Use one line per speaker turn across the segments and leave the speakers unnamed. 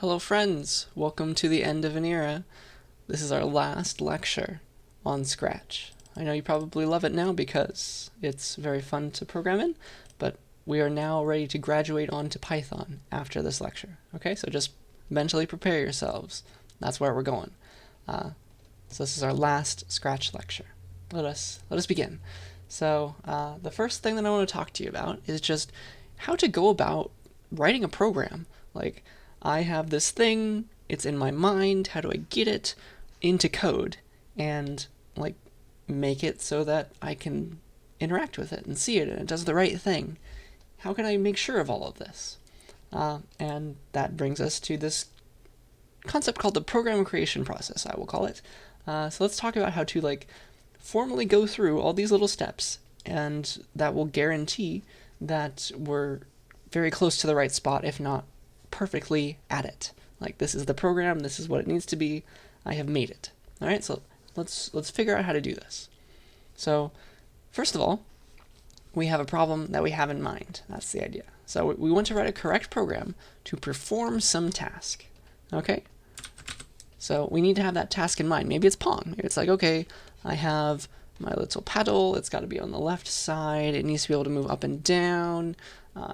Hello friends, welcome to the end of an era. This is our last lecture on Scratch. I know you probably love it now because it's very fun to program in, but we are now ready to graduate on to Python after this lecture. Okay, so just mentally prepare yourselves. That's where we're going. So this is our last Scratch lecture. Let us begin. So the first thing that I want to talk to you about is just how to go about writing a program. Like, I have this thing, it's in my mind, how do I get it into code and like make it so that I can interact with it and see it and it does the right thing? How can I make sure of all of this? And that brings us to this concept called the program creation process, I will call it. So let's talk about how to like formally go through all these little steps, and that will guarantee that we're very close to the right spot, if not perfectly at it. Like, this is the program, this is what it needs to be, I have made it. All right, so let's figure out how to do this. So first of all, we have a problem that we have in mind. That's the idea. So we want to write a correct program to perform some task. Okay, so we need to have that task in mind. Maybe it's Pong. Maybe it's like, okay, I have my little paddle, it's got to be on the left side, it needs to be able to move up and down.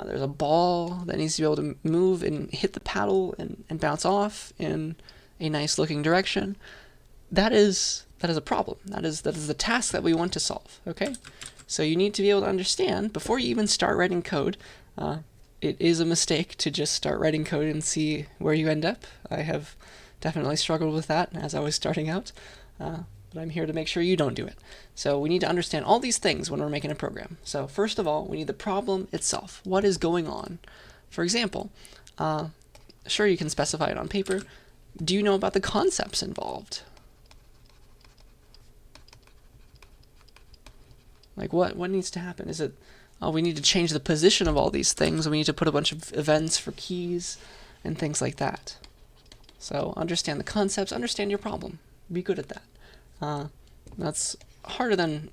There's a ball that needs to be able to move and hit the paddle and bounce off in a nice looking direction. That is a problem. That is the task that we want to solve. Okay, so you need to be able to understand before you even start writing code. It is a mistake to just start writing code and see where you end up. I have definitely struggled with that as I was starting out. But I'm here to make sure you don't do it. So we need to understand all these things when we're making a program. So first of all, we need the problem itself. What is going on? For example, sure, you can specify it on paper. Do you know about the concepts involved? Like, what needs to happen? Is it, oh, we need to change the position of all these things, and we need to put a bunch of events for keys and things like that. So understand the concepts, understand your problem. Be good at that. That's harder than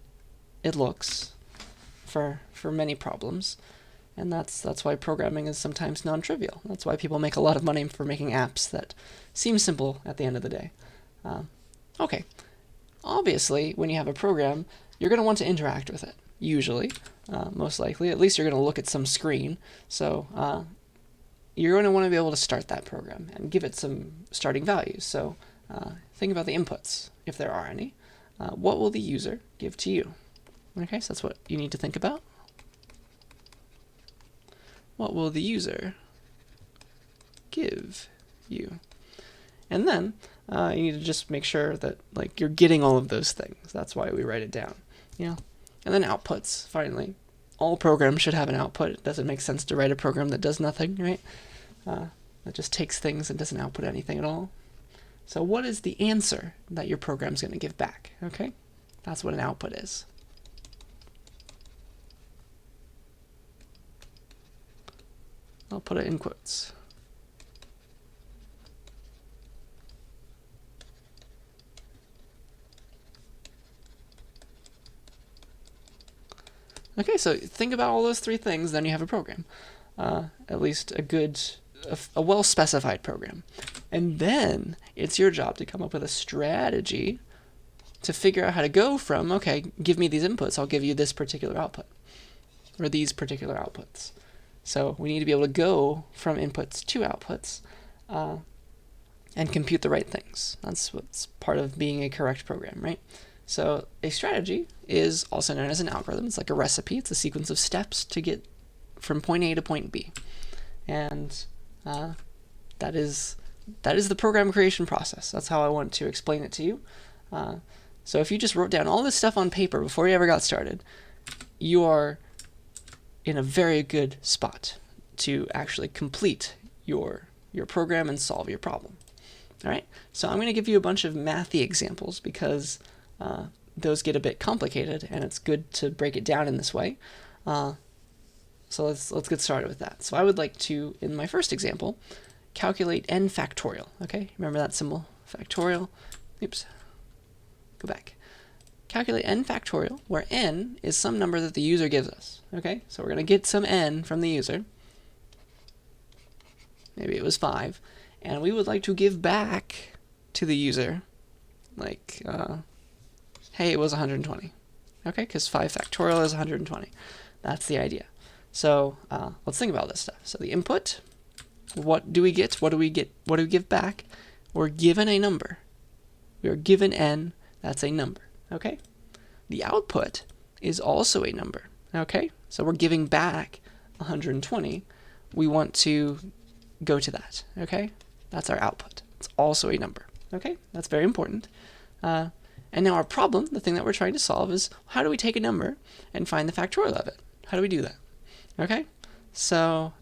it looks for many problems, and that's why programming is sometimes non-trivial. That's why people make a lot of money for making apps that seem simple at the end of the day. Okay, obviously when you have a program, you're going to want to interact with it, usually, most likely. At least you're going to look at some screen, so you're going to want to be able to start that program and give it some starting values. So think about the inputs, if there are any. What will the user give to you? Okay, so that's what you need to think about. What will the user give you? And then you need to just make sure that like you're getting all of those things. That's why we write it down. Yeah. And then outputs, finally. All programs should have an output. It doesn't make sense to write a program that does nothing, right? That just takes things and doesn't output anything at all. So what is the answer that your program's going to give back? Okay, that's what an output is. I'll put it in quotes. Okay, so think about all those three things, then you have a program. At least a well-specified program. And then it's your job to come up with a strategy to figure out how to go from, okay, give me these inputs, I'll give you this particular output, or these particular outputs. So we need to be able to go from inputs to outputs and compute the right things. That's what's part of being a correct program, right? So a strategy is also known as an algorithm. It's like a recipe. It's a sequence of steps to get from point A to point B. And that is the program creation process. That's how I want to explain it to you. So if you just wrote down all this stuff on paper before you ever got started, you are in a very good spot to actually complete your program and solve your problem. All right, so I'm going to give you a bunch of mathy examples because those get a bit complicated, and it's good to break it down in this way. So let's get started with that. So I would like to, in my first example, calculate N Factorial. Okay, remember that symbol? Factorial. Oops. Go back. Calculate N Factorial, where N is some number that the user gives us. Okay, so we're going to get some N from the user. Maybe it was 5. and we would like to give back to the user, like, hey, it was 120. Okay, because 5 factorial is 120. That's the idea. So let's think about this stuff. So the input, what do we get? What do we get? What do we give back? We're given a number. We are given n. That's a number. Okay. The output is also a number. Okay. So we're giving back 120. We want to go to that. Okay. That's our output. It's also a number. Okay. That's very important. And now our problem, the thing that we're trying to solve, is how do we take a number and find the factorial of it? How do we do that? Okay. So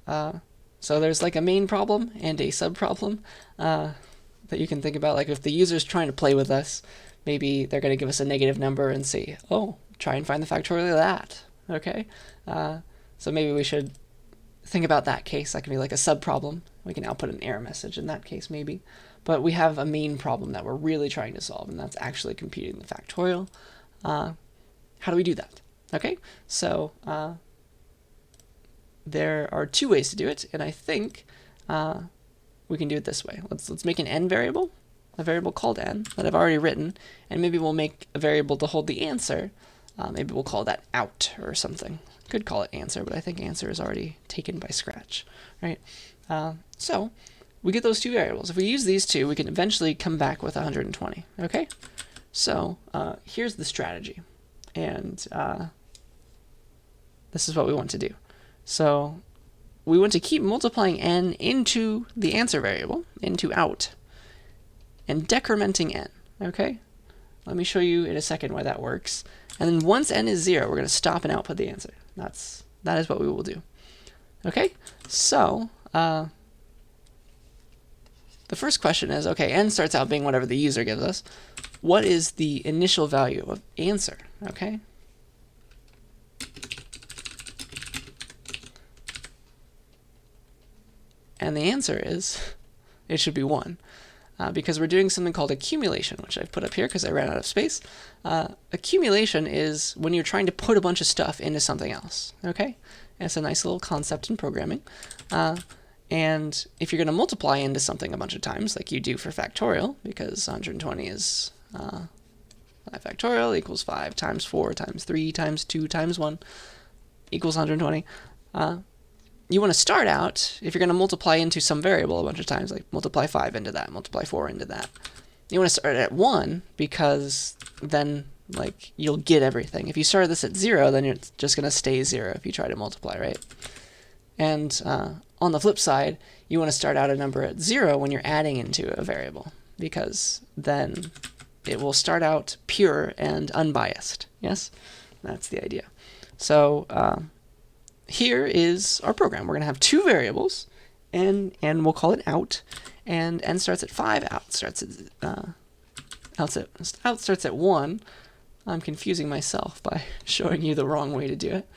so there's like a main problem and a subproblem that you can think about. Like if the user's trying to play with us, maybe they're going to give us a negative number and say, oh, try and find the factorial of that. Okay. So maybe we should think about that case. That can be like a subproblem. We can output an error message in that case maybe. But we have a main problem that we're really trying to solve, and that's actually computing the factorial. How do we do that? Okay. So there are two ways to do it, and I think we can do it this way. Let's make an n variable, a variable called n that I've already written, and maybe we'll make a variable to hold the answer. Maybe we'll call that out or something. Could call it answer, but I think answer is already taken by Scratch, right? So we get those two variables. If we use these two, we can eventually come back with 120. Okay. So here's the strategy, and this is what we want to do. So we want to keep multiplying n into the answer variable, into out, and decrementing n. Okay? Let me show you in a second why that works. And then once n is 0, we're going to stop and output the answer. That is what we will do. Okay? So the first question is, okay, n starts out being whatever the user gives us. What is the initial value of answer? Okay? And the answer is, it should be 1. Because we're doing something called accumulation, which I've put up here because I ran out of space. Accumulation is when you're trying to put a bunch of stuff into something else. Okay? And it's a nice little concept in programming. And if you're going to multiply into something a bunch of times, like you do for factorial, because 120 is 5 factorial equals 5 times 4 times 3 times 2 times 1 equals 120. You want to start out, if you're going to multiply into some variable a bunch of times, like multiply 5 into that, multiply 4 into that, you want to start at 1 because then like you'll get everything. If you start this at 0, then it's just going to stay 0 if you try to multiply, right? And on the flip side, you want to start out a number at 0 when you're adding into a variable, because then it will start out pure and unbiased. Yes? That's the idea. So here is our program. We're going to have two variables, and we'll call it out, and n starts at 5, out starts at 1. I'm confusing myself by showing you the wrong way to do it.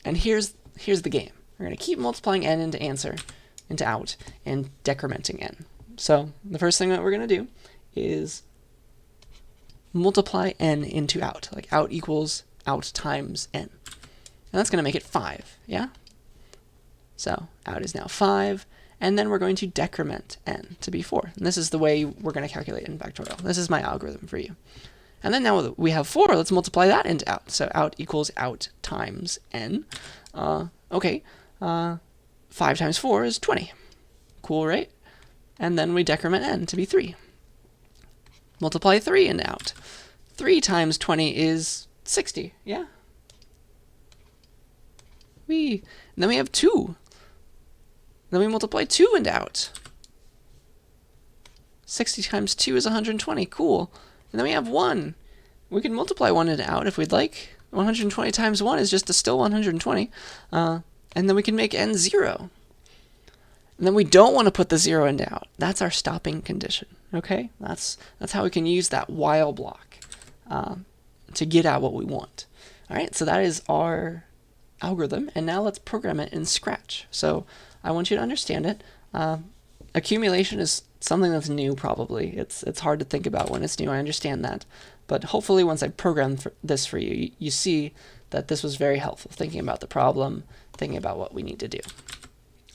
And here's the game. We're going to keep multiplying n into answer, into out, and decrementing n. So the first thing that we're going to do is multiply n into out, like out equals out times n. And that's going to make it 5, yeah? So out is now 5, and then we're going to decrement n to be 4. And this is the way we're going to calculate N Factorial. This is my algorithm for you. And then now that we have 4, let's multiply that into out. So out equals out times n. Okay, 5 times 4 is 20. Cool, right? And then we decrement n to be 3. Multiply 3 into out. 3 times 20 is 60, yeah? And then we have 2. Then we multiply 2 into out. 60 times 2 is 120. Cool. And then we have 1. We can multiply 1 into out if we'd like. 120 times 1 is just still 120. And then we can make n 0. And then we don't want to put the 0 into out. That's our stopping condition. Okay? That's how we can use that while block to get out what we want. All right? So that is our algorithm, and now let's program it in Scratch. So I want you to understand it. Accumulation is something that's new, probably. It's hard to think about when it's new, I understand that. But hopefully once I program this for you, you see that this was very helpful, thinking about the problem, thinking about what we need to do.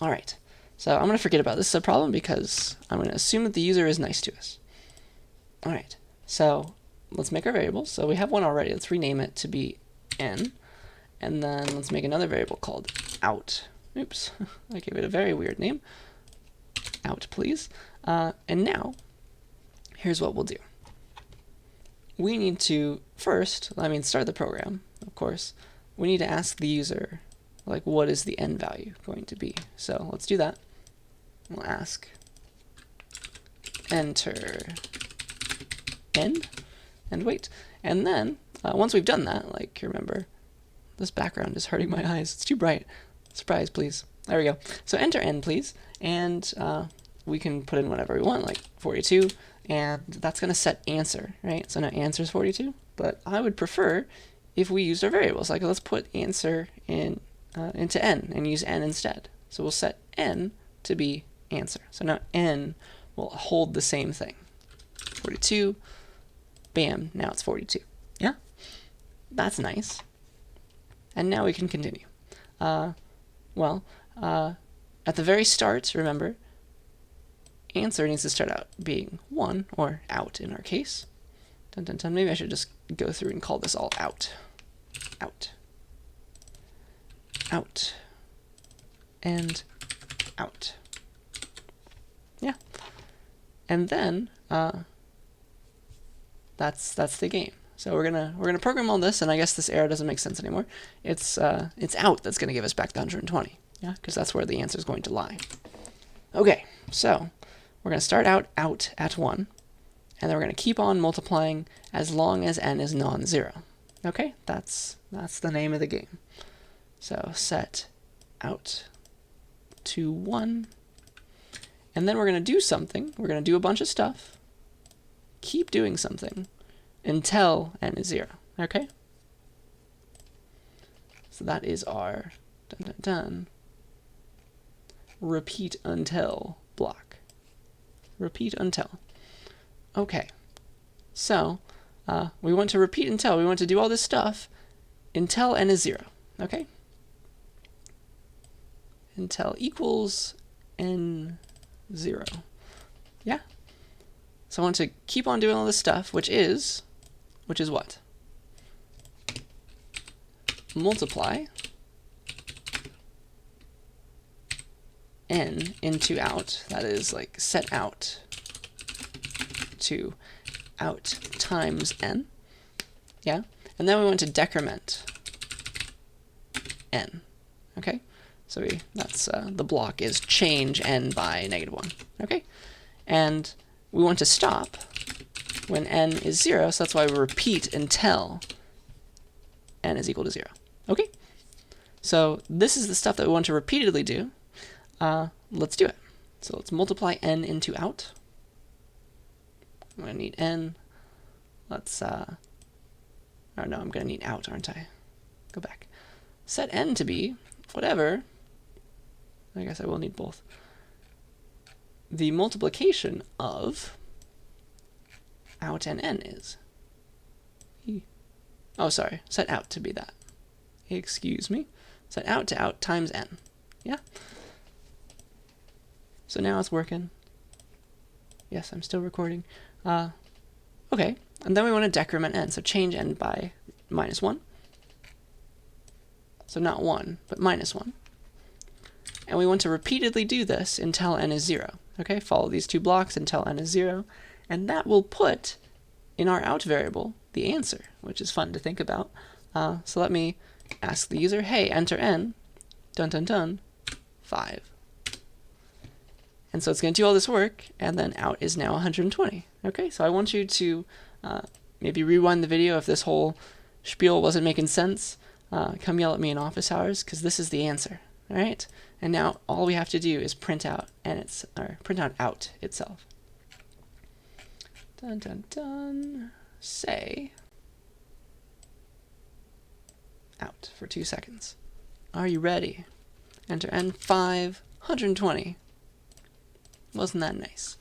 All right, So I'm going to forget about this subproblem because I'm going to assume that the user is nice to us. All right, so let's make our variable. So we have one already. Let's rename it to be n. And then let's make another variable called out. Oops, I gave it a very weird name. Out, please. And now, here's what we'll do. We need to first, start the program, of course. We need to ask the user, like, what is the n value going to be? So let's do that. We'll ask enter n and wait. And then once we've done that, like, remember, this background is hurting my eyes. It's too bright. Surprise, please. There we go. So enter n, please, and we can put in whatever we want, like 42, and that's going to set answer, right? So now answer is 42, but I would prefer if we used our variables. Like, let's put answer in into n and use n instead. So we'll set n to be answer. So now n will hold the same thing. 42, bam, now it's 42. Yeah? That's nice. And now we can continue. At the very start, remember, answer needs to start out being 1, or out in our case. Dun, dun, dun. Maybe I should just go through and call this all out. Out. Out. And out. Yeah. And then that's the game. So we're gonna program all this, and I guess this error doesn't make sense anymore. It's out that's gonna give us back the 120. Yeah, because that's where the answer is going to lie. Okay, so we're gonna start out at 1, and then we're gonna keep on multiplying as long as n is non-zero. Okay, that's the name of the game. So set out to 1, and then we're gonna do something. We're gonna do a bunch of stuff. Keep doing something until n is 0. Okay? So that is our repeat until block. Repeat until. Okay. So we want to repeat until. We want to do all this stuff until n is 0. Okay? Until equals n 0. Yeah? So I want to keep on doing all this stuff, which is what? Multiply n into out. That is like set out to out times n. Yeah? And then we want to decrement n. Okay? So that's the block is change n by -1. Okay? And we want to stop when n is 0, so that's why we repeat until n is equal to 0. Okay? So this is the stuff that we want to repeatedly do. Let's do it. So let's multiply n into out. I'm going to need n. Let's, oh no, I'm going to need out, aren't I? Go back. Set n to be whatever. I guess I will need both. The multiplication of out and n is. Oh, sorry. Set out to be that. Excuse me. Set out to out times n. Yeah? So now it's working. Yes, I'm still recording. Okay. And then we want to decrement n. So change n by -1. So not 1, but -1. And we want to repeatedly do this until n is 0. Okay, follow these two blocks until n is 0. And that will put in our out variable the answer, which is fun to think about. So let me ask the user, hey, enter n, dun dun dun, 5. And so it's going to do all this work, and then out is now 120. Okay, so I want you to maybe rewind the video if this whole spiel wasn't making sense. Come yell at me in office hours, because this is the answer. All right, and now all we have to do is print out print out out itself. Dun dun dun. Say out for 2 seconds. Are you ready? Enter n5, 120. Wasn't that nice?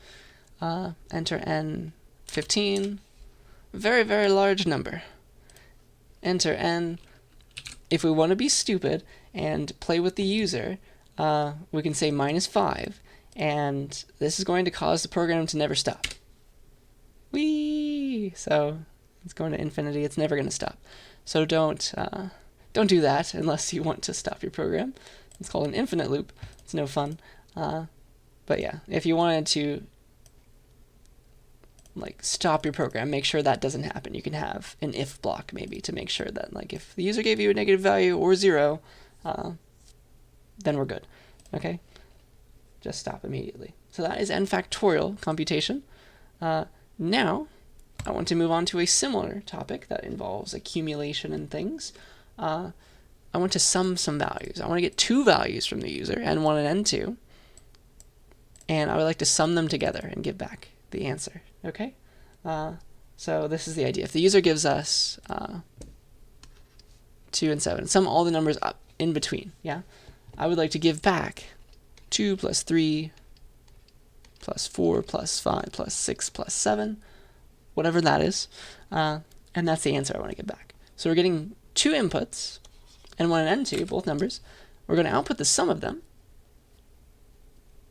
Enter n15. Very, very large number. Enter n. If we want to be stupid and play with the user, we can say -5, and this is going to cause the program to never stop. Whee! So it's going to infinity. It's never going to stop. So don't do that unless you want to stop your program. It's called an infinite loop. It's no fun. But yeah, if you wanted to like stop your program, make sure that doesn't happen. You can have an if block maybe to make sure that like if the user gave you a negative value or 0, then we're good. Okay, just stop immediately. So that is N Factorial computation. Now I want to move on to a similar topic that involves accumulation and things. I want to sum some values. I want to get 2 values from the user, N1 and N2, and I would like to sum them together and give back the answer. Okay? So this is the idea. If the user gives us 2 and 7, sum all the numbers up in between, yeah? I would like to give back 2 plus 3 plus 4 plus 5 plus 6 plus 7, whatever that is, and that's the answer I want to get back. So we're getting 2 inputs, N1 and N2, both numbers. We're going to output the sum of them,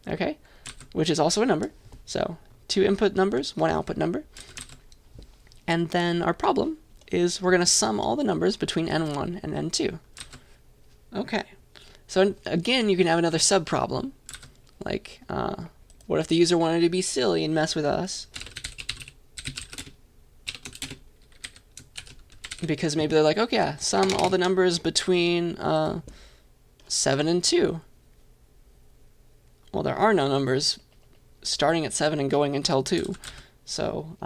okay, which is also a number. So 2 input numbers, 1 output number. And then our problem is we're going to sum all the numbers between N1 and N2. Okay, so again, you can have another sub-problem, like what if the user wanted to be silly and mess with us? Because maybe they're like, okay, yeah, sum all the numbers between 7 and 2. Well, there are no numbers starting at 7 and going until 2. So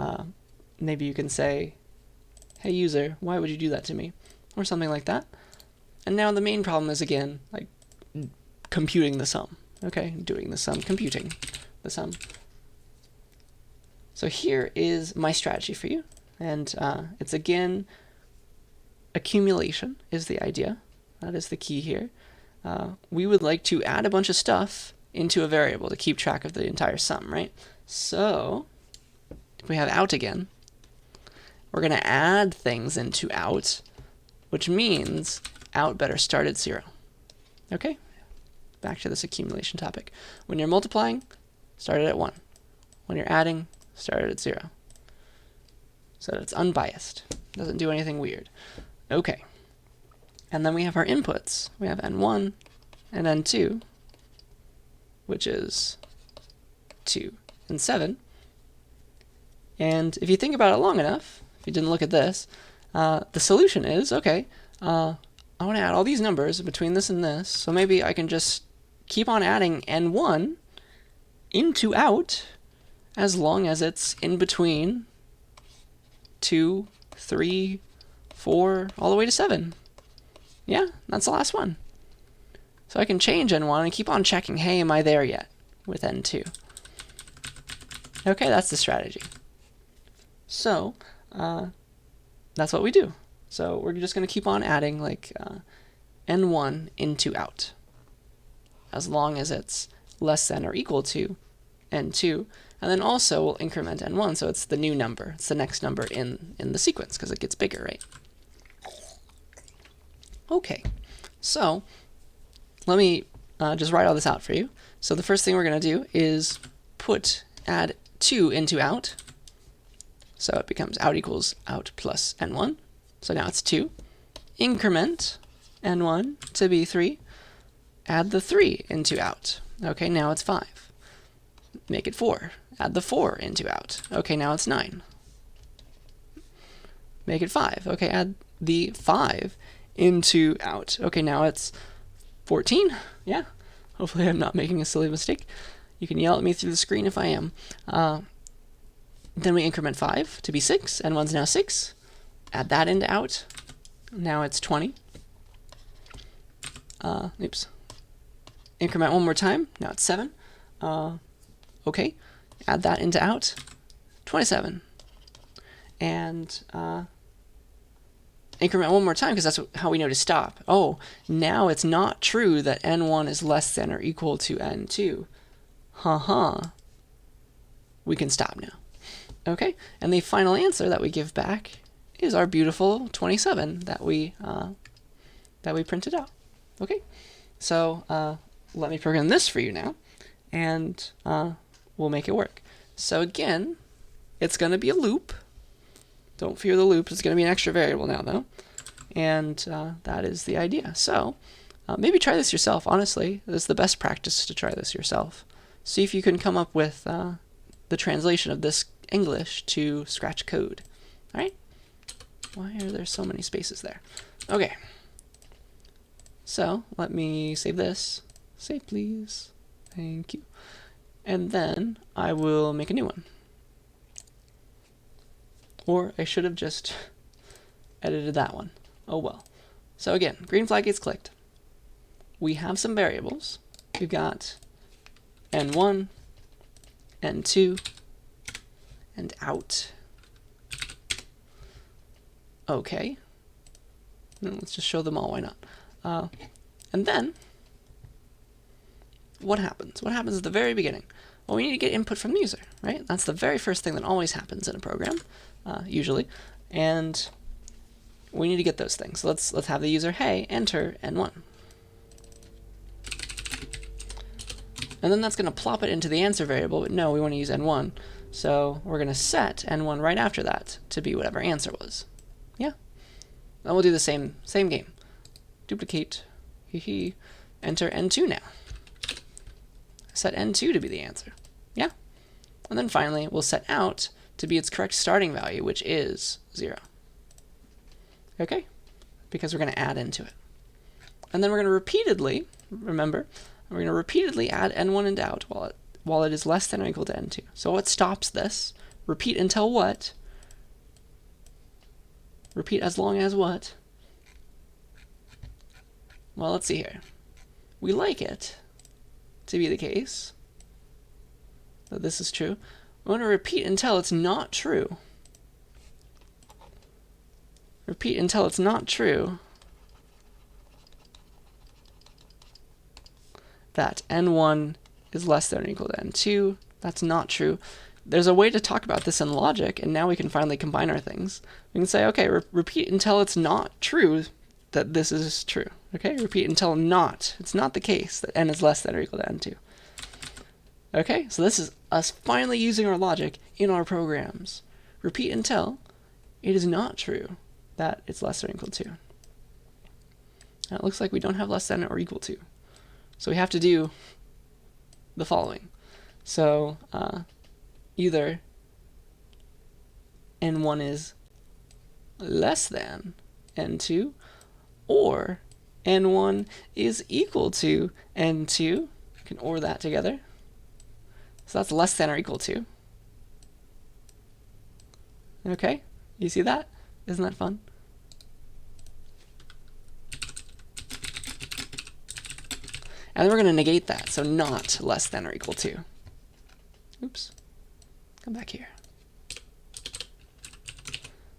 maybe you can say, hey user, why would you do that to me? Or something like that. And now the main problem is, again, like computing the sum. Okay, doing the sum, computing the sum. So here is my strategy for you. And it's, again, accumulation is the idea. That is the key here. We would like to add a bunch of stuff into a variable to keep track of the entire sum, right? So if we have out again, we're going to add things into out, which means out better start at 0. Okay? Back to this accumulation topic. When you're multiplying, start it at 1. When you're adding, start it at 0. So that it's unbiased. Doesn't do anything weird. Okay. And then we have our inputs. We have N1 and N2, which is 2 and 7. And if you think about it long enough, if you didn't look at this, the solution is, okay, I want to add all these numbers between this and this, so maybe I can just keep on adding N1 into out as long as it's in between 2, 3, 4, all the way to 7. Yeah, that's the last one. So I can change N1 and keep on checking, hey, am I there yet with N2? Okay, that's the strategy. So that's what we do. So we're just going to keep on adding like N1 into out as long as it's less than or equal to N2. And then also we'll increment N1, so it's the new number. It's the next number in the sequence because it gets bigger, right? Okay, so let me just write all this out for you. So the first thing we're going to do is add 2 into out. So it becomes out equals out plus N1. So now it's 2. Increment N1 to be 3. Add the 3 into out. Okay, now it's 5. Make it 4. Add the 4 into out. Okay, now it's 9. Make it 5. Okay, add the 5 into out. Okay, now it's 14. Yeah, hopefully I'm not making a silly mistake. You can yell at me through the screen if I am. Then we increment 5 to be 6. N1's now 6. Add that into out. Now it's 20. Oops. Increment one more time. Now it's 7. Okay. Add that into out. 27. And increment one more time because that's how we know to stop. Oh, now it's not true that N1 is less than or equal to N2. We can stop now. Okay, and the final answer that we give back is our beautiful 27 that we printed out. Okay, so let me program this for you now, and we'll make it work. So again, it's going to be a loop. Don't fear the loop. It's going to be an extra variable now, though. And that is the idea. So maybe try this yourself. Honestly, this is the best practice to try this yourself. See if you can come up with the translation of this English to Scratch code. All right? Why are there so many spaces there? Okay. So let me save this. Save, please. Thank you. And then I will make a new one. Or I should have just edited that one. Oh well. So again, green flag gets clicked. We have some variables. We've got N1, N2, and out. Okay. Let's just show them all, why not? And then, what happens? What happens at the very beginning? Well, we need to get input from the user, right? That's the very first thing that always happens in a program, usually. And we need to get those things. So let's have the user, hey, enter N1. And then that's going to plop it into the answer variable, but no, we want to use N1. So we're going to set N1 right after that to be whatever answer was. Yeah. Then we'll do the same game. Duplicate, enter N2 now. Set N2 to be the answer. Yeah. And then finally, we'll set out to be its correct starting value, which is 0. Okay? Because we're going to add into it. And then we're going to repeatedly, remember, we're going to repeatedly add N1 and out while it is less than or equal to N2. So what stops this? Repeat until what? Repeat as long as what? Well, let's see here. We like it to be the case that this is true. We want to repeat until it's not true. Repeat until it's not true that N1 is less than or equal to N2. That's not true. There's a way to talk about this in logic, and now we can finally combine our things. We can say, okay, repeat until it's not true that this is true. Okay, repeat until it's not the case that N is less than or equal to N2. Okay, so this is us finally using our logic in our programs. Repeat until it is not true that it's less than or equal to. Now it looks like we don't have less than or equal to. So we have to do the following. So either N1 is less than N2, or N1 is equal to N2. You can OR that together. So that's less than or equal to. Okay, you see that? Isn't that fun? And then we're going to negate that, so not less than or equal to. Oops. Come back here.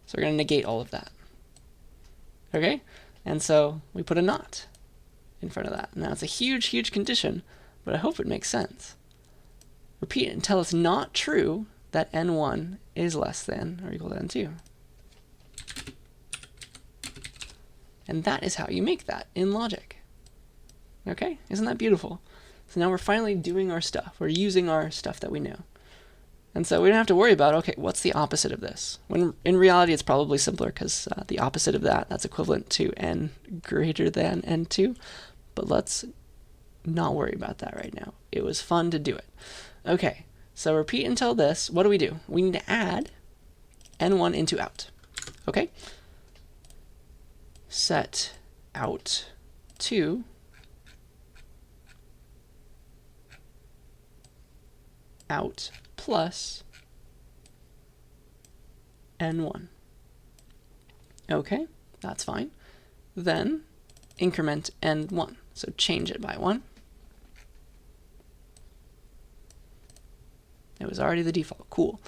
So we're going to negate all of that. Okay? And so we put a not in front of that. Now it's a huge, huge condition, but I hope it makes sense. Repeat until it's not true that N1 is less than or equal to N2. And that is how you make that in logic. Okay? Isn't that beautiful? So now we're finally doing our stuff. We're using our stuff that we know. And so we don't have to worry about, okay, what's the opposite of this? When in reality, it's probably simpler because the opposite of that's equivalent to N greater than N2. But let's not worry about that right now. It was fun to do it. Okay, so repeat until this. What do? We need to add N1 into out. Okay? Set out to out plus N1. Okay, that's fine. Then increment N1. So change it by 1. It was already the default. Cool.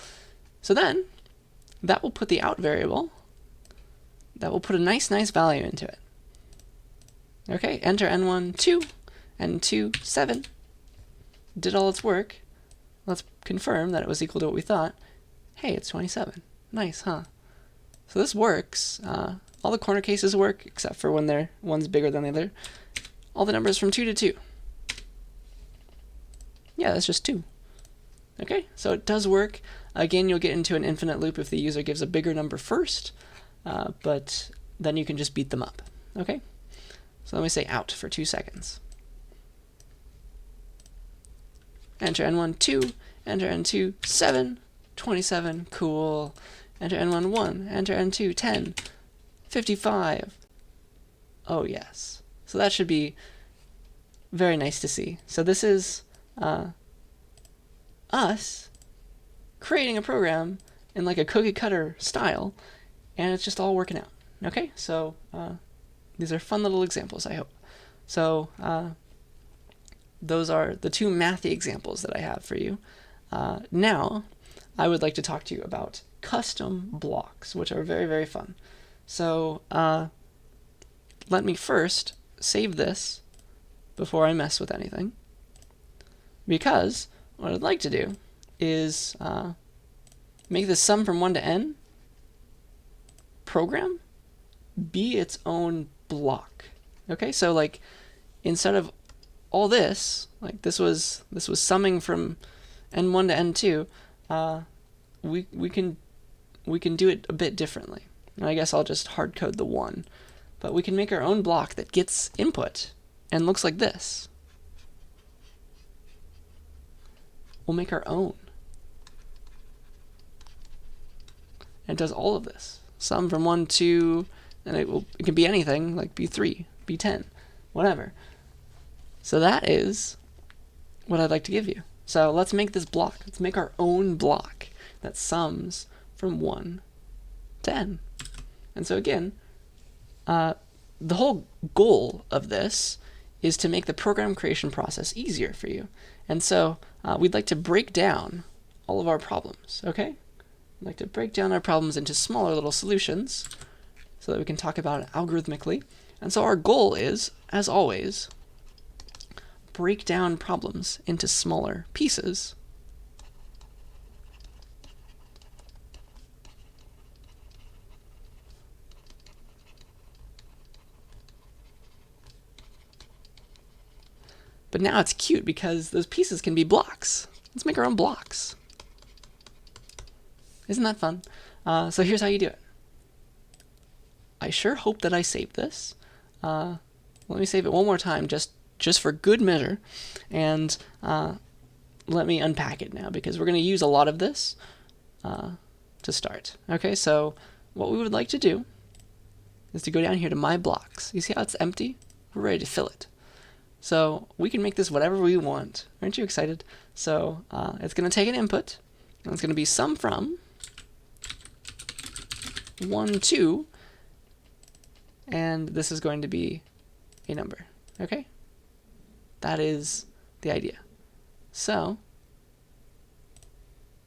So then that will put the out variable. That will put a nice value into it. Okay, enter N1 2, N2 7. Did all its work. Let's confirm that it was equal to what we thought. Hey, it's 27. Nice, huh? So this works. All the corner cases work, except for when one's bigger than the other. All the numbers from 2 to 2. Yeah, that's just 2. Okay, so it does work. Again, you'll get into an infinite loop if the user gives a bigger number first, but then you can just beat them up. Okay, so let me say out for 2 seconds. Enter N1, 2, enter N2, 7, 27, cool. Enter N1, 1, enter N2, 10, 55. Oh yes. So that should be very nice to see. So this is us creating a program in like a cookie cutter style, and it's just all working out. Okay, so these are fun little examples, I hope. So those are the 2 mathy examples that I have for you. Now, I would like to talk to you about custom blocks, which are very, very fun. So let me first save this before I mess with anything, because what I'd like to do is make the sum from 1 to n program be its own block. Okay, so like instead of all this, like this was summing from n1 to n2, we can do it a bit differently. And I guess I'll just hard code the 1, but we can make our own block that gets input and looks like this. We'll make our own. And it does all of this. Sum from 1 to, and it can be anything, like B3, B10, whatever. So that is what I'd like to give you. So let's make this block. Let's make our own block that sums from 1 to n. And so again, the whole goal of this is to make the program creation process easier for you. And so we'd like to break down all of our problems, okay? We'd like to break down our problems into smaller little solutions so that we can talk about it algorithmically. And so our goal is, as always, break down problems into smaller pieces. But now it's cute because those pieces can be blocks. Let's make our own blocks. Isn't that fun? So here's how you do it. I sure hope that I saved this. Let me save it one more time just for good measure. And let me unpack it now because we're going to use a lot of this to start. Okay, so what we would like to do is to go down here to My Blocks. You see how it's empty? We're ready to fill it. So we can make this whatever we want. Aren't you excited? So it's going to take an input, and it's going to be sum from 1 to, and this is going to be a number. Okay? That is the idea. So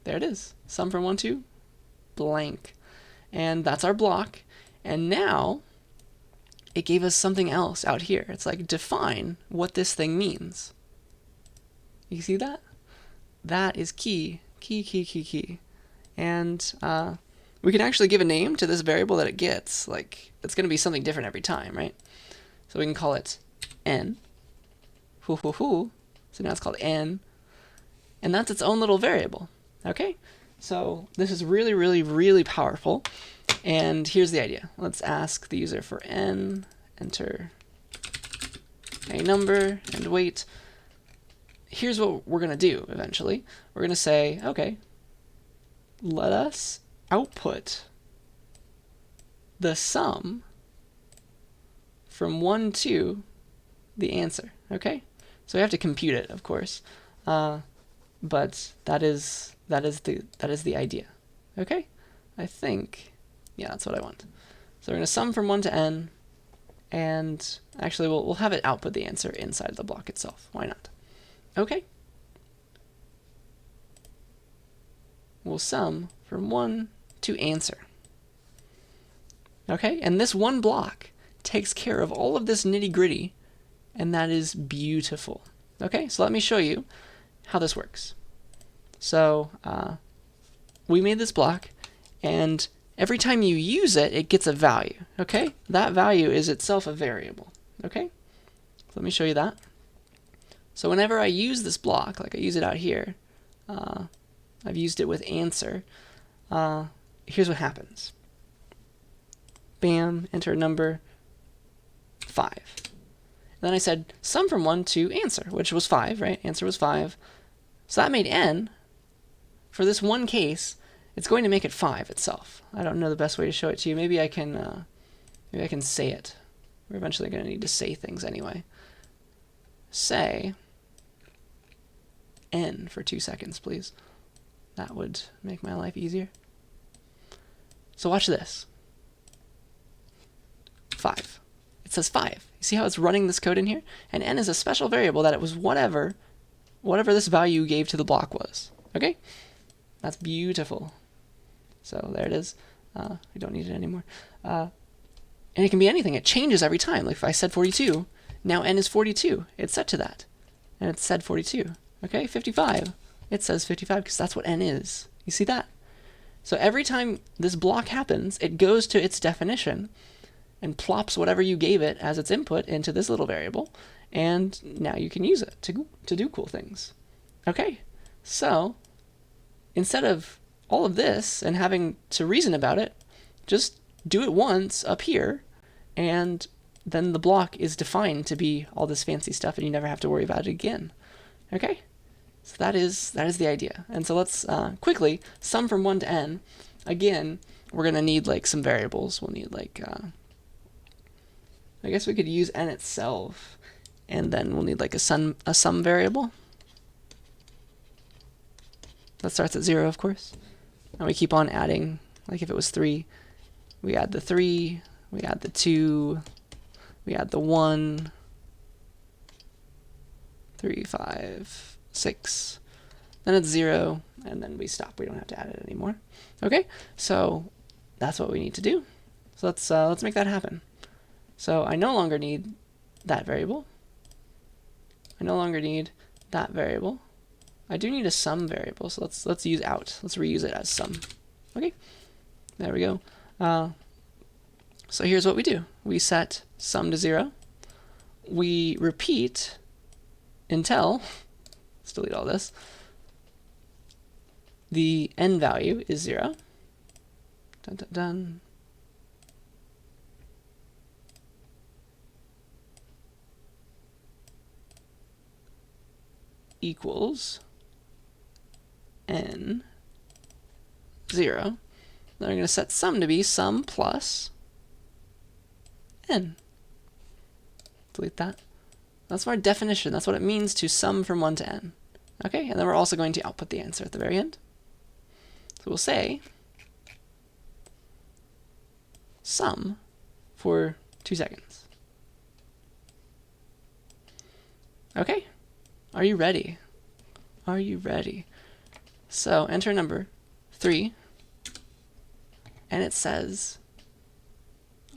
there it is. Sum from 1 to blank. And that's our block. And now it gave us something else out here. It's like define what this thing means. You see that? That is key. Key. And we can actually give a name to this variable that it gets. Like, it's going to be something different every time, right? So we can call it n. So now it's called n. And that's its own little variable. Okay? So this is really, really, really powerful. And here's the idea. Let's ask the user for n, enter a number, and wait. Here's what we're going to do eventually. We're going to say, okay, let us output the sum from 1 to the answer. Okay? So we have to compute it, of course. But that is the idea. Okay? I think, yeah, that's what I want. So we're going to sum from 1 to n, and actually we'll have it output the answer inside the block itself. Why not? Okay. We'll sum from 1 to answer. Okay, and this one block takes care of all of this nitty-gritty, and that is beautiful. Okay, so let me show you how this works. So we made this block, and every time you use it, it gets a value. Okay, that value is itself a variable. Okay, so let me show you that. So whenever I use this block, like I use it out here, I've used it with answer, here's what happens. Bam, enter a number, 5. Then I said sum from 1 to answer, which was 5, right? Answer was 5. So that made n, for this one case, it's going to make it 5 itself. I don't know the best way to show it to you. Maybe I can say it. We're eventually going to need to say things anyway. Say n for 2 seconds, please. That would make my life easier. So watch this. 5. It says 5. You see how it's running this code in here? And n is a special variable that it was whatever this value gave to the block was. Okay? That's beautiful. So there it is. We don't need it anymore. And it can be anything. It changes every time. Like if I said 42, now n is 42. It's set to that. And it said 42. Okay? 55. It says 55 because that's what n is. You see that? So every time this block happens, it goes to its definition and plops whatever you gave it as its input into this little variable, and now you can use it to do cool things. Okay, so instead of all of this and having to reason about it, just do it once up here, and then the block is defined to be all this fancy stuff, and you never have to worry about it again. Okay, so that is the idea. And so let's quickly sum from 1 to n. Again, we're going to need like some variables. We'll need like I guess we could use n itself, and then we'll need like a sum variable that starts at 0, of course. And we keep on adding, like if it was 3, we add the 3, we add the 2, we add the 1, 3, 5, 6, then it's 0, and then we stop. We don't have to add it anymore. Okay, so that's what we need to do. So let's make that happen. So I no longer need that variable. I no longer need that variable. I do need a sum variable, so let's use out. Let's reuse it as sum. Okay, there we go. So here's what we do. We set sum to 0. We repeat until, let's delete all this, the n value is 0. Dun, dun, dun. Equals n 0. Then we're going to set sum to be sum plus n. Delete that. That's our definition. That's what it means to sum from 1 to n. Okay, and then we're also going to output the answer at the very end. So we'll say sum for 2 seconds. Okay. Are you ready? Are you ready? So enter number 3, and it says,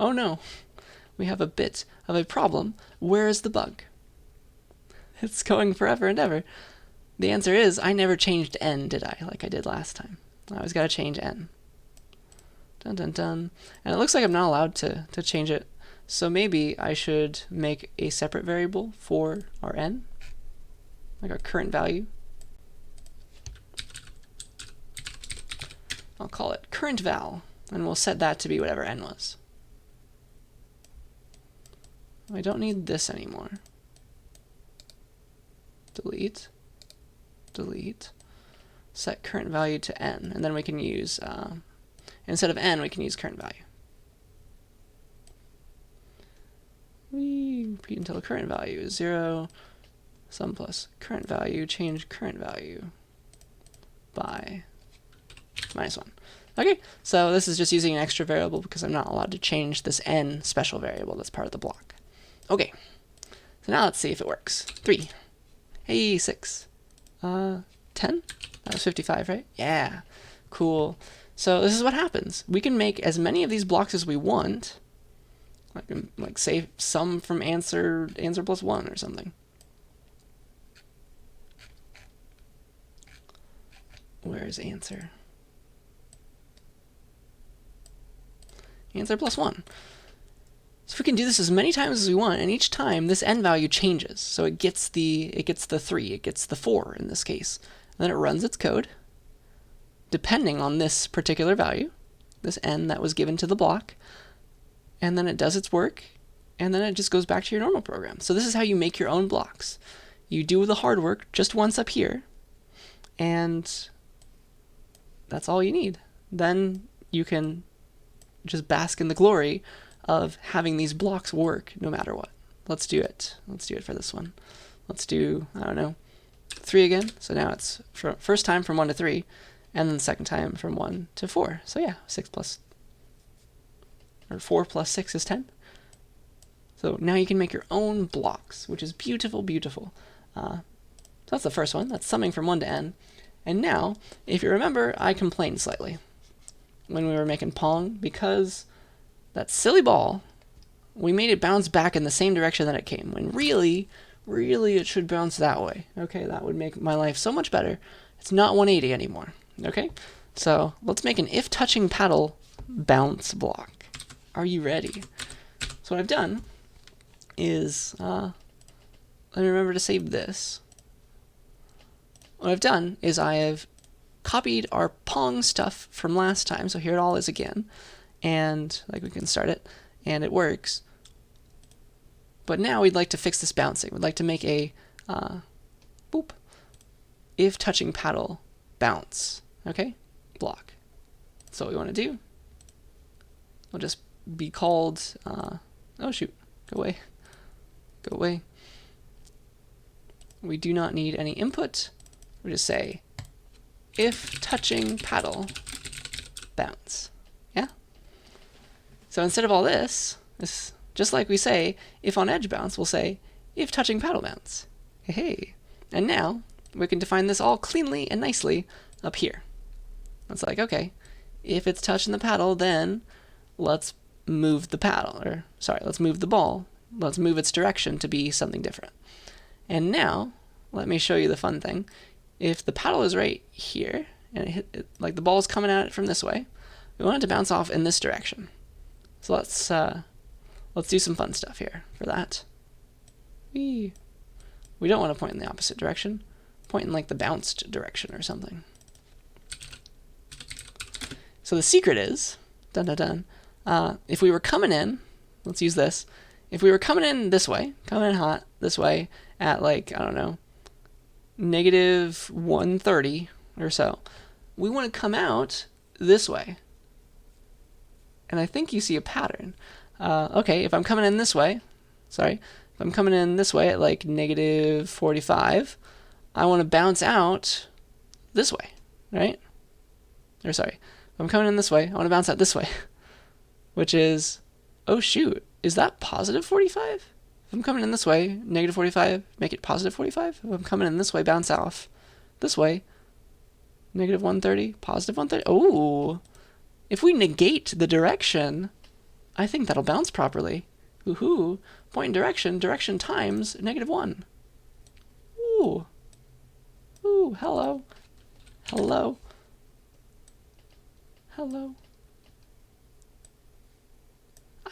oh no, we have a bit of a problem. Where is the bug? It's going forever and ever. The answer is, I never changed n, did I? Like I did last time. I always got to change n. Dun dun dun. And it looks like I'm not allowed to change it. So maybe I should make a separate variable for our n, like our current value. I'll call it current val, and we'll set that to be whatever n was. I don't need this anymore. Delete. Delete. Set current value to n, and then we can use, instead of n, we can use current value. We repeat until the current value is 0. Sum plus current value, change current value by -1. Okay, so this is just using an extra variable because I'm not allowed to change this n special variable that's part of the block. Okay, so now let's see if it works. 3. Hey, 6. 10? That was 55, right? Yeah, cool. So this is what happens. We can make as many of these blocks as we want, like say sum from answer plus 1 or something. Where is answer? Answer plus 1. So we can do this as many times as we want, and each time this n value changes. So it gets the 3, it gets the 4 in this case. And then it runs its code, depending on this particular value, this n that was given to the block, and then it does its work, and then it just goes back to your normal program. So this is how you make your own blocks. You do the hard work just once up here, and that's all you need. Then you can just bask in the glory of having these blocks work no matter what. Let's do it. Let's do it for this one. Let's do, I don't know, 3 again. So now it's first time from 1 to 3, and then the second time from 1 to 4. So yeah, 4 plus 6 is 10. So now you can make your own blocks, which is beautiful, beautiful. So that's the first one. That's summing from 1 to n. And now, if you remember, I complained slightly when we were making Pong because that silly ball, we made it bounce back in the same direction that it came, when really it should bounce that way. Okay, that would make my life so much better. It's not 180 anymore. Okay, so let's make an if touching paddle bounce block. Are you ready? So what I've done is, let me remember to save this. What I've done is I have copied our Pong stuff from last time, so here it all is again, and like we can start it, and it works. But now we'd like to fix this bouncing. We'd like to make a if touching paddle bounce, okay, block. So what we want to do, we'll just be called, oh shoot, go away. We do not need any input. We just say if touching paddle bounce. Yeah? So instead of all this, just like we say if on edge bounce, we'll say if touching paddle bounce. Hey. And now we can define this all cleanly and nicely up here. It's like, okay, if it's touching the paddle, then let's move the paddle, let's move the ball. Let's move its direction to be something different. And now, let me show you the fun thing. If the paddle is right here, and like the ball's coming at it from this way, we want it to bounce off in this direction. So let's do some fun stuff here for that. We don't want to point in the opposite direction. Point in like the bounced direction or something. So the secret is, if we were coming in, let's use this. If we were coming in this way, coming in hot this way at like, I don't know, negative 130 or so, we want to come out this way. And I think you see a pattern. Okay, if I'm coming in this way, if I'm coming in this way at like negative 45, I want to bounce out this way, right? If I'm coming in this way, I want to bounce out this way, which is, oh shoot, is that positive 45? If I'm coming in this way, negative 45, make it positive 45. If I'm coming in this way, bounce off this way, negative 130, positive 130. Oh, if we negate the direction, I think that'll bounce properly. Woohoo, point in direction times negative 1. Ooh, hello.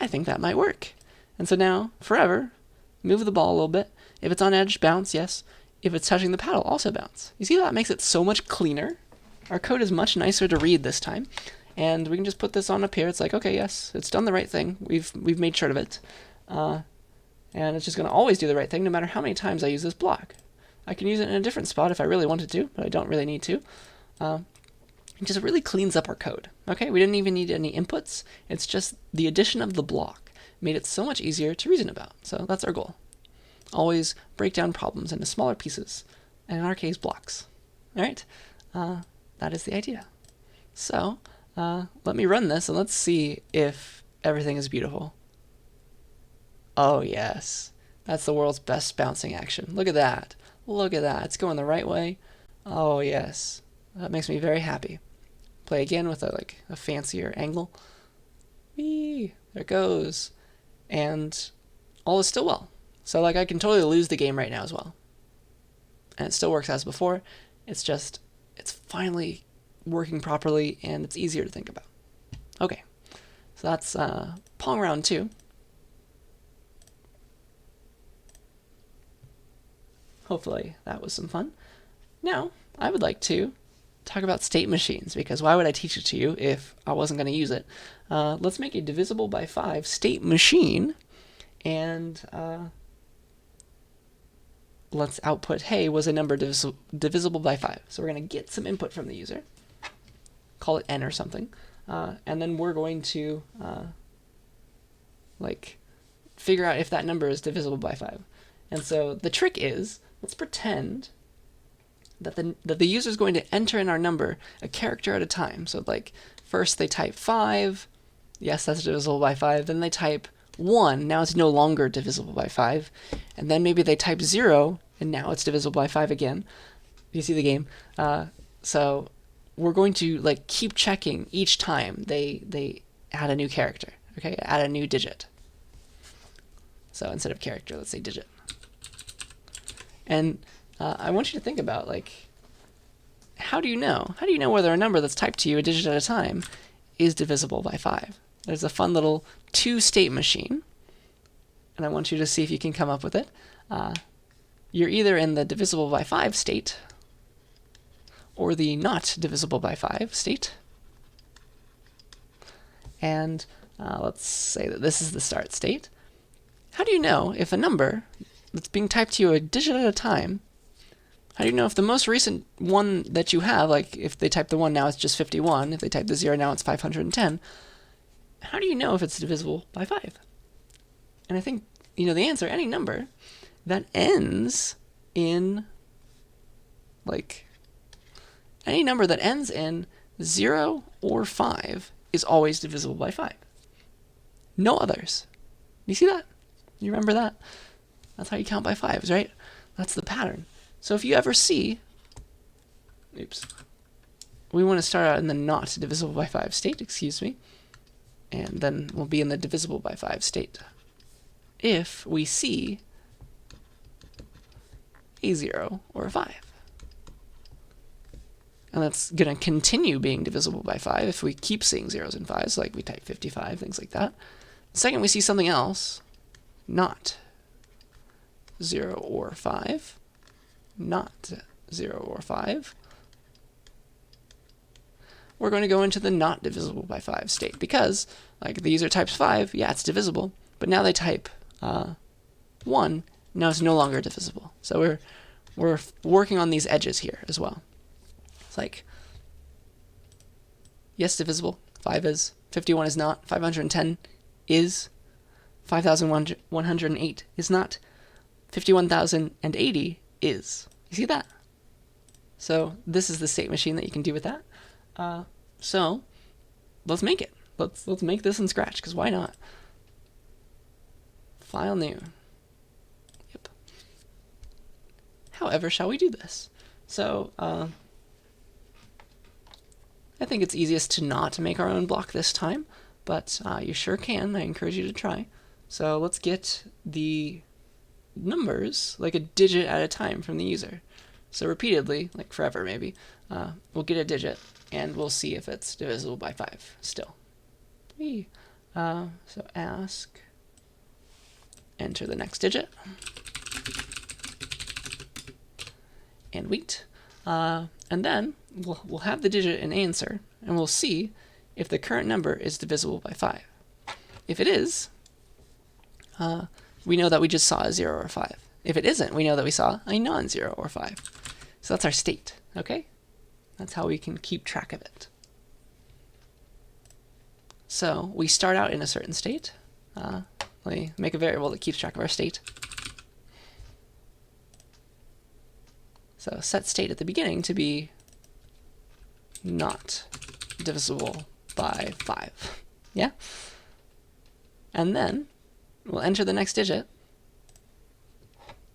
I think that might work. And so now, forever, move the ball a little bit. If it's on edge, bounce, yes. If it's touching the paddle, also bounce. You see how that makes it so much cleaner? Our code is much nicer to read this time. And we can just put this on up here. It's like, okay, yes, it's done the right thing. We've made sure of it. And it's just going to always do the right thing no matter how many times I use this block. I can use it in a different spot if I really wanted to, but I don't really need to. It just really cleans up our code. Okay, we didn't even need any inputs. It's just the addition of the block made it so much easier to reason about. So that's our goal. Always break down problems into smaller pieces, and in our case, blocks. All right, that is the idea. So let me run this, and let's see if everything is beautiful. Oh, yes. That's the world's best bouncing action. Look at that. Look at that. It's going the right way. Oh, yes. That makes me very happy. Play again with a fancier angle. Whee! There it goes. And all is still well. So I can totally lose the game right now as well. And it still works as before. It's just, it's finally working properly and it's easier to think about. Okay. So that's Pong round 2. hopefully that was some fun. Now, I would like to talk about state machines, because why would I teach it to you if I wasn't going to use it? Let's make a divisible by 5 state machine, and let's output, hey, was a number divisible by 5? So we're going to get some input from the user, call it n or something, and then we're going to figure out if that number is divisible by 5. And so the trick is, let's pretend that the user is going to enter in our number a character at a time. So first they type 5, yes, that's divisible by 5. Then they type 1, now it's no longer divisible by 5. And then maybe they type 0, and now it's divisible by 5 again. You see the game? So we're going to keep checking each time they add a new character. Okay, add a new digit. So instead of character, let's say digit. And I want you to think about how do you know? How do you know whether a number that's typed to you a digit at a time is divisible by 5? There's a fun little 2-state machine, and I want you to see if you can come up with it. You're either in the divisible by 5 state or the not divisible by 5 state. And let's say that this is the start state. How do you know if a number that's being typed to you a digit at a time, how do you know if the most recent one that you have, if they type the 1 now it's just 51, if they type the 0 now it's 510, how do you know if it's divisible by 5? And I think you know the answer. Any number that ends in any number that ends in 0 or 5 is always divisible by 5. No others. You see that? You remember that? That's how you count by 5s, right? That's the pattern. So if you ever see, we want to start out in the not divisible by 5 state, and then we'll be in the divisible by 5 state. If we see a 0 or a 5. And that's going to continue being divisible by 5 if we keep seeing 0s and 5s, like we type 55, things like that. The second we see something else, not 0 or 5, not 0 or 5, we're going to go into the not divisible by 5 state, because the user types 5, yeah, it's divisible, but now they type 1, now it's no longer divisible. So we're working on these edges here as well. It's yes, divisible, 5 is, 51 is not, 510 is, 5,108 is not, 51,080 is. You see that? So this is the state machine that you can do with that. So let's make it. Let's make this in Scratch, because why not? File new. Yep. However, shall we do this? So I think it's easiest to not make our own block this time, but you sure can. I encourage you to try. So let's get the numbers a digit at a time from the user. So repeatedly, forever maybe, we'll get a digit and we'll see if it's divisible by 5 still. So ask, enter the next digit, and wait. And then we'll have the digit and answer, and we'll see if the current number is divisible by 5. If it is, we know that we just saw a 0 or 5. If it isn't, we know that we saw a non-0 or 5. So that's our state, okay? That's how we can keep track of it. So we start out in a certain state. Let me make a variable that keeps track of our state. So set state at the beginning to be not divisible by 5. Yeah? And then we'll enter the next digit.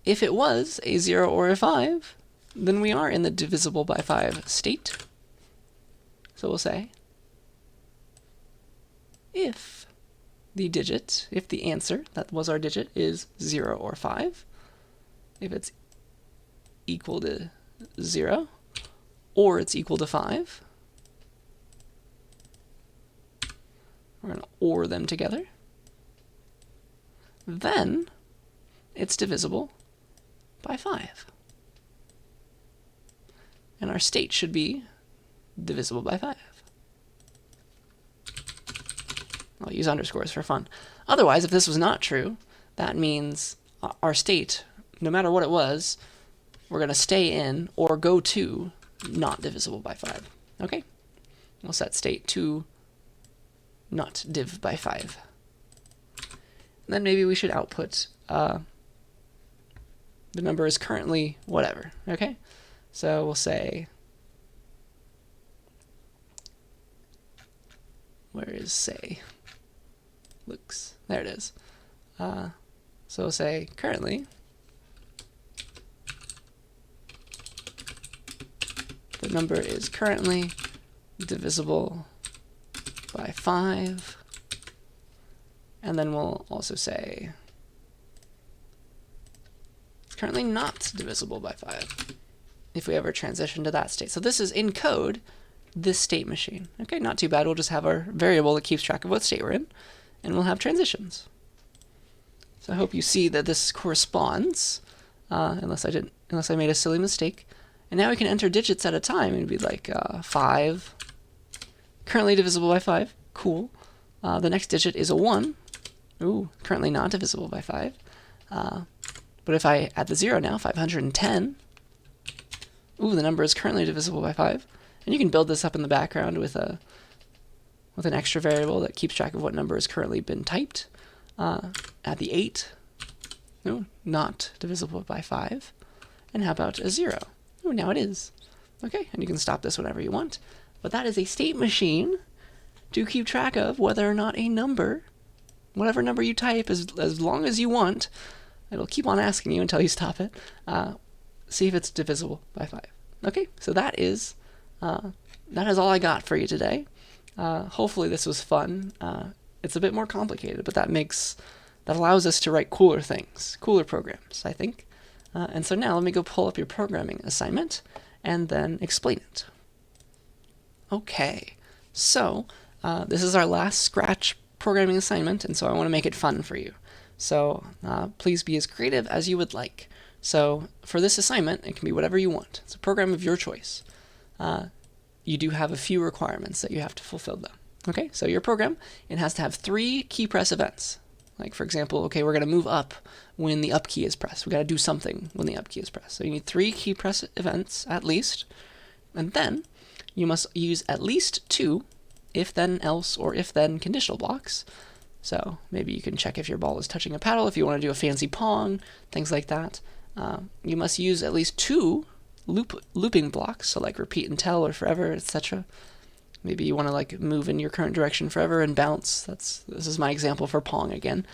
If it was a 0 or a 5, then we are in the divisible by 5 state. So we'll say if the answer, that was our digit, is 0 or 5, if it's equal to 0, or it's equal to 5, we're going to OR them together, then it's divisible by 5. and our state should be divisible by 5. I'll use underscores for fun. Otherwise, if this was not true, that means our state, no matter what it was, we're going to stay in or go to not divisible by 5. Okay? We'll set state to not div by 5. And then maybe we should output the number is currently whatever. Okay? So we'll say, where is say? Looks, there it is. So we'll say currently the number is currently divisible by 5, and then we'll also say it's currently not divisible by 5 if we ever transition to that state. So this is in code this state machine. Okay, not too bad. We'll just have our variable that keeps track of what state we're in, and we'll have transitions. So I hope you see that this corresponds, unless I made a silly mistake. And now we can enter digits at a time. It'd be like 5, currently divisible by 5. Cool. The next digit is a 1. Ooh, currently not divisible by 5. But if I add the 0 now, 510. Ooh, the number is currently divisible by 5. And you can build this up in the background with an extra variable that keeps track of what number has currently been typed. Add the 8. Ooh, not divisible by 5. And how about a 0? Ooh, now it is. Okay, and you can stop this whenever you want. But that is a state machine to keep track of whether or not a number, whatever number you type, as long as you want, it'll keep on asking you until you stop it, see if it's divisible by 5. Okay, so that is all I got for you today. Hopefully this was fun. It's a bit more complicated, but that allows us to write cooler things, cooler programs, I think. And so now let me go pull up your programming assignment and then explain it. Okay, so this is our last Scratch programming assignment, and so I want to make it fun for you. So please be as creative as you would like. So for this assignment, it can be whatever you want. It's a program of your choice. You do have a few requirements that you have to fulfill though. Okay, so your program, it has to have 3 key press events. Like for example, okay, we're going to move up when the up key is pressed. We got to do something when the up key is pressed. So you need 3 key press events at least, and then you must use at least 2 if then else or if then conditional blocks. So maybe you can check if your ball is touching a paddle, if you want to do a fancy pong, things like that. You must use at least 2 looping blocks, so like repeat and tell or forever, etc. Maybe you want to like move in your current direction forever and bounce. This is my example for Pong again.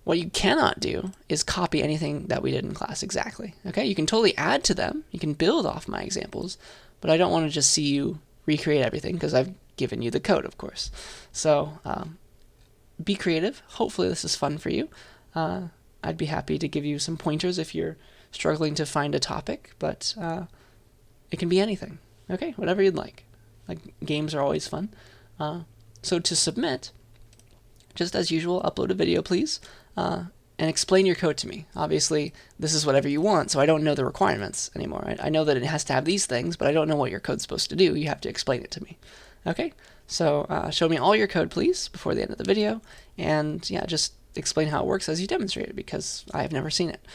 What you cannot do is copy anything that we did in class exactly. Okay, you can totally add to them. You can build off my examples, but I don't want to just see you recreate everything because I've given you the code, of course. So be creative. Hopefully this is fun for you. I'd be happy to give you some pointers if you're struggling to find a topic, but it can be anything. Okay, whatever you'd like. Like, games are always fun. So to submit, just as usual, upload a video, please, and explain your code to me. Obviously, this is whatever you want, so I don't know the requirements anymore. I know that it has to have these things, but I don't know what your code's supposed to do. You have to explain it to me. Okay, so show me all your code, please, before the end of the video, and yeah, just explain how it works as you demonstrate it, because I have never seen it.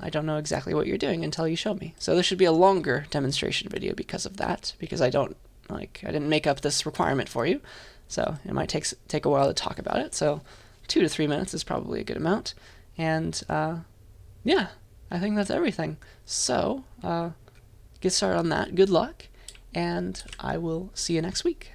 I don't know exactly what you're doing until you show me. So this should be a longer demonstration video because of that, because I didn't make up this requirement for you. So it might take a while to talk about it. So 2 to 3 minutes is probably a good amount. And yeah, I think that's everything. So get started on that. Good luck, and I will see you next week.